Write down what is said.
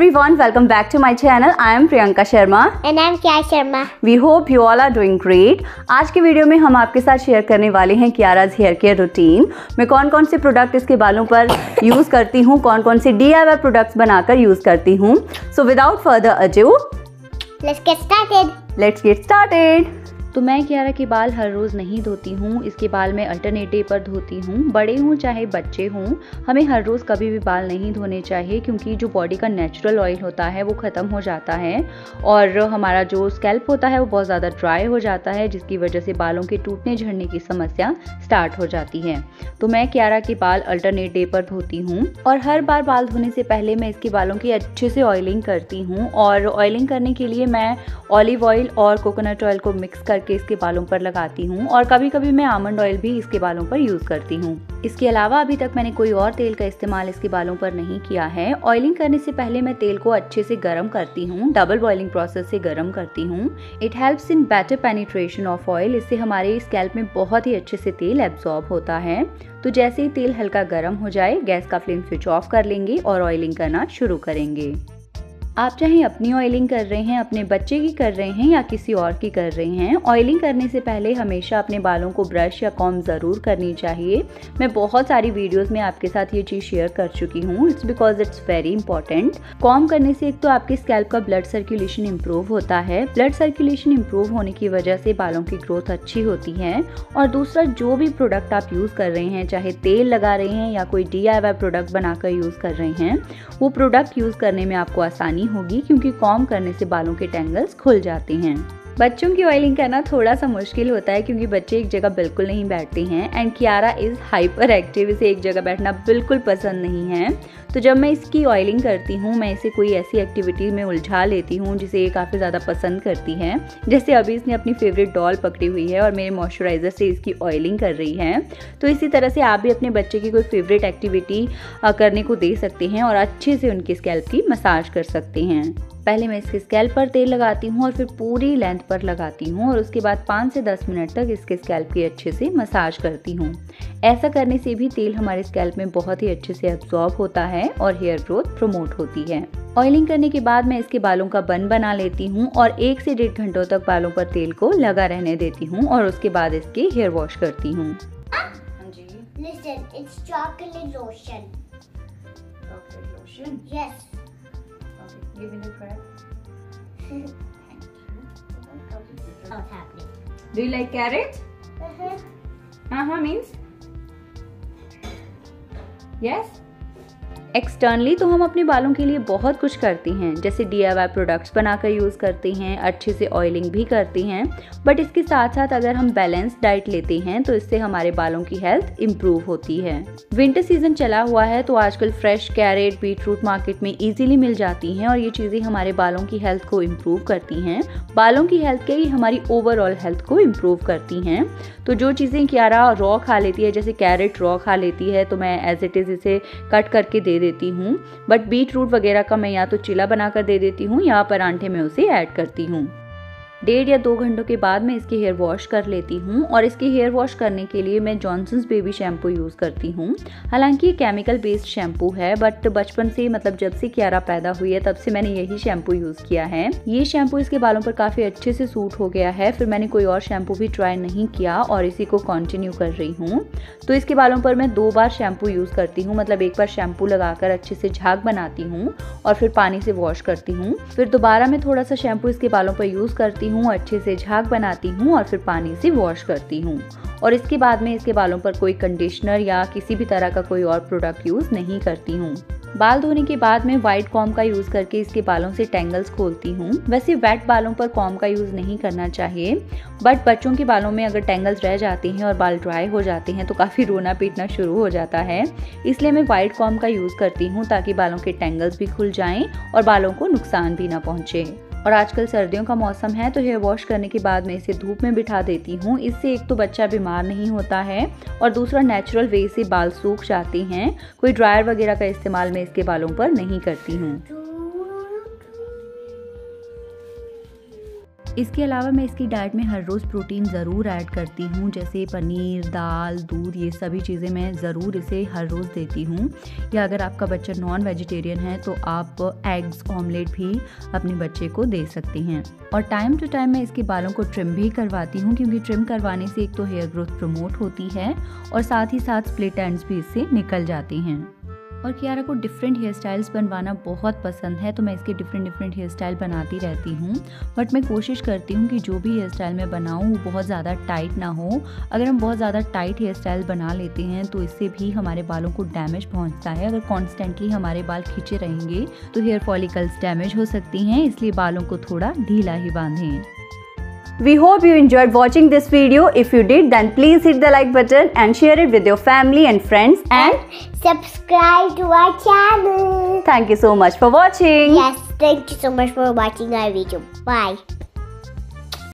everyone, welcome back to my channel. I am Priyanka Sharma and I am Kiara Sharma. We hope you all are doing great. आज के video में हम आपके साथ share करने वाले हैं कियारा's हेयर केयर रूटीन। मैं कौन कौन से प्रोडक्ट इसके बालों पर यूज़ करती हूँ, कौन कौन से DIY प्रोडक्ट्स बनाकर यूज़ करती हूँ। So without further ado, let's get started. Let's get started. तो मैं कियारा के बाल हर रोज़ नहीं धोती हूँ, इसके बाल मैं अल्टरनेट डे पर धोती हूँ। बड़े हों चाहे बच्चे हों, हमें हर रोज़ कभी भी बाल नहीं धोने चाहिए, क्योंकि जो बॉडी का नेचुरल ऑयल होता है वो ख़त्म हो जाता है और हमारा जो स्कैल्प होता है वो बहुत ज़्यादा ड्राई हो जाता है, जिसकी वजह से बालों के टूटने झड़ने की समस्या स्टार्ट हो जाती है। तो मैं कियारा के बाल अल्टरनेट डे पर धोती हूँ और हर बार बाल धोने से पहले मैं इसके बालों की अच्छे से ऑयलिंग करती हूँ। और ऑयलिंग करने के लिए मैं ऑलिव ऑयल और कोकोनट ऑयल को मिक्स करके इसके बालों पर लगाती हूँ और कभी कभी मैं आमंड ऑयल भी इसके बालों पर यूज़ करती हूँ। इसके अलावा अभी तक मैंने कोई और तेल का इस्तेमाल इसके बालों पर नहीं किया है। ऑयलिंग करने से पहले मैं तेल को अच्छे से गर्म करती हूँ, डबल बॉइलिंग प्रोसेस से गर्म करती हूँ। It helps in better penetration of oil. इससे हमारे स्कैल्प में बहुत ही अच्छे से तेल एब्जॉर्ब होता है। तो जैसे ही तेल हल्का गर्म हो जाए, गैस का फ्लेम स्विच ऑफ कर लेंगे और ऑयलिंग करना शुरू करेंगे। आप चाहे अपनी ऑयलिंग कर रहे हैं, अपने बच्चे की कर रहे हैं या किसी और की कर रहे हैं, ऑयलिंग करने से पहले हमेशा अपने बालों को ब्रश या कॉम्ब ज़रूर करनी चाहिए। मैं बहुत सारी वीडियोस में आपके साथ ये चीज़ शेयर कर चुकी हूँ। It's because it's very important. Comb करने से एक तो आपके स्कैल्प का ब्लड सर्कुलेशन इम्प्रूव होता है। ब्लड सर्कुलेशन इम्प्रूव होने की वजह से बालों की ग्रोथ अच्छी होती है। और दूसरा, जो भी प्रोडक्ट आप यूज़ कर रहे हैं, चाहे तेल लगा रहे हैं या कोई DIY प्रोडक्ट बनाकर यूज़ कर रहे हैं, वो प्रोडक्ट यूज़ करने में आपको आसानी होगी, क्योंकि कॉम्ब करने से बालों के टेंगल्स खुल जाते हैं। बच्चों की ऑयलिंग करना थोड़ा सा मुश्किल होता है, क्योंकि बच्चे एक जगह बिल्कुल नहीं बैठते हैं and Kiara is hyper active. इसे एक जगह बैठना बिल्कुल पसंद नहीं है। तो जब मैं इसकी ऑयलिंग करती हूँ, मैं इसे कोई ऐसी एक्टिविटी में उलझा लेती हूँ जिसे ये काफ़ी ज़्यादा पसंद करती है। जैसे अभी इसने अपनी फेवरेट डॉल पकड़ी हुई है और मेरे मॉइस्चराइज़र से इसकी ऑयलिंग कर रही है। तो इसी तरह से आप भी अपने बच्चे की कोई फेवरेट एक्टिविटी करने को दे सकते हैं और अच्छे से उनके स्कैल्प की मसाज कर सकते हैं। पहले मैं इसके स्कैल्प पर तेल लगाती हूँ और फिर पूरी लेंथ पर लगाती हूँ और उसके बाद 5 से 10 मिनट तक इसके स्कैल्प की अच्छे से मसाज करती हूँ। ऐसा करने से भी तेल हमारे स्कैल्प में बहुत ही अच्छे से एब्जॉर्ब होता है और हेयर ग्रोथ प्रमोट होती है। ऑयलिंग करने के बाद मैं इसके बालों का बन बना लेती हूँ और 1 से 1.5 घंटों तक बालों पर तेल को लगा रहने देती हूँ और उसके बाद इसके हेयर वॉश करती हूँ। Listen, it's chocolate lotion. Chocolate lotion? Yes. Okay, give me the crab. Thank you. What's happening? Do you like carrot? Means? Yes? Externally तो हम अपने बालों के लिए बहुत कुछ करते हैं, जैसे DIY प्रोडक्ट्स बनाकर यूज़ करते हैं, अच्छे से ऑयलिंग भी करते हैं। बट इसके साथ साथ अगर हम बैलेंस डाइट लेते हैं तो इससे हमारे बालों की हेल्थ इम्प्रूव होती है। विंटर सीजन चला हुआ है तो आजकल फ्रेश कैरेट, बीटरूट मार्केट में इजीली मिल जाती हैं और ये चीज़ें हमारे बालों की हेल्थ को इम्प्रूव करती हैं। बालों की हेल्थ के ही हमारी ओवरऑल हेल्थ को इम्प्रूव करती हैं। तो जो चीज़ें कियारा रॉ खा लेती है, जैसे कैरेट रॉ खा लेती है, तो मैं एज इट इज़ इसे कट करके दे देती हूँ। बट बीटरूट वगैरह का मैं या तो चिला बनाकर दे देती हूँ या परांठे में उसे ऐड करती हूँ। 1.5 या 2 घंटों के बाद मैं इसके हेयर वॉश कर लेती हूँ और इसके हेयर वॉश करने के लिए मैं जॉनसन्स बेबी शैम्पू यूज़ करती हूँ। हालांकि ये केमिकल बेस्ड शैम्पू है, बट बचपन से, मतलब जब से कियारा पैदा हुई है तब से मैंने यही शैम्पू यूज़ किया है। ये शैम्पू इसके बालों पर काफ़ी अच्छे से सूट हो गया है। फिर मैंने कोई और शैम्पू भी ट्राई नहीं किया और इसी को कंटिन्यू कर रही हूँ। तो इसके बालों पर मैं 2 बार शैम्पू यूज़ करती हूँ, मतलब एक बार शैम्पू लगाकर अच्छे से झाग बनाती हूँ और फिर पानी से वॉश करती हूँ। फिर दोबारा मैं थोड़ा सा शैम्पू इसके बालों पर यूज़ करती हूँ, अच्छे से झाग बनाती हूँ और फिर पानी से वॉश करती हूँ। और इसके बाद में इसके बालों पर कोई कंडीशनर या किसी भी तरह का कोई और प्रोडक्ट यूज़ नहीं करती हूँ। बाल धोने के बाद मैं वाइट कॉम्ब का यूज़ करके इसके बालों से टेंगल्स खोलती हूँ। वैसे वेट बालों पर कॉम्ब का यूज़ नहीं करना चाहिए, बट बच्चों के बालों में अगर टेंगल्स रह जाते हैं और बाल ड्राई हो जाते हैं तो काफ़ी रोना पीटना शुरू हो जाता है। इसलिए मैं वाइट कॉम्ब का यूज़ करती हूँ ताकि बालों के टेंगल्स भी खुल जाएं और बालों को नुकसान भी ना पहुँचे। और आजकल सर्दियों का मौसम है तो हेयर वॉश करने के बाद मैं इसे धूप में बिठा देती हूँ। इससे एक तो बच्चा बीमार नहीं होता है और दूसरा नेचुरल वे से बाल सूख जाते हैं। कोई ड्रायर वगैरह का इस्तेमाल मैं इसके बालों पर नहीं करती हूँ। इसके अलावा मैं इसकी डाइट में हर रोज़ प्रोटीन ज़रूर ऐड करती हूँ, जैसे पनीर, दाल, दूध, ये सभी चीज़ें मैं ज़रूर इसे हर रोज़ देती हूँ। या अगर आपका बच्चा नॉन वेजिटेरियन है तो आप एग्स ऑमलेट भी अपने बच्चे को दे सकती हैं। और टाइम टू टाइम मैं इसके बालों को ट्रिम भी करवाती हूँ, क्योंकि ट्रिम करवाने से एक तो हेयर ग्रोथ प्रमोट होती है और साथ ही साथ स्प्लिट एंड्स भी इससे निकल जाती हैं। और कियारा को डिफरेंट हेयर स्टाइल्स बनवाना बहुत पसंद है, तो मैं इसके डिफरेंट हेयर स्टाइल बनाती रहती हूँ। बट मैं कोशिश करती हूँ कि जो भी हेयर स्टाइल मैं बनाऊँ वो बहुत ज़्यादा टाइट ना हो। अगर हम बहुत ज़्यादा टाइट हेयर स्टाइल बना लेते हैं तो इससे भी हमारे बालों को डैमेज पहुँचता है। अगर कॉन्स्टेंटली हमारे बाल खींचे रहेंगे तो हेयर फॉलिकल्स डैमेज हो सकती हैं, इसलिए बालों को थोड़ा ढीला ही बांधें। We hope you enjoyed watching this video. If you did, then please hit the like button and share it with your family and friends. And subscribe to our channel. Thank you so much for watching. Yes, thank you so much for watching our video. Bye.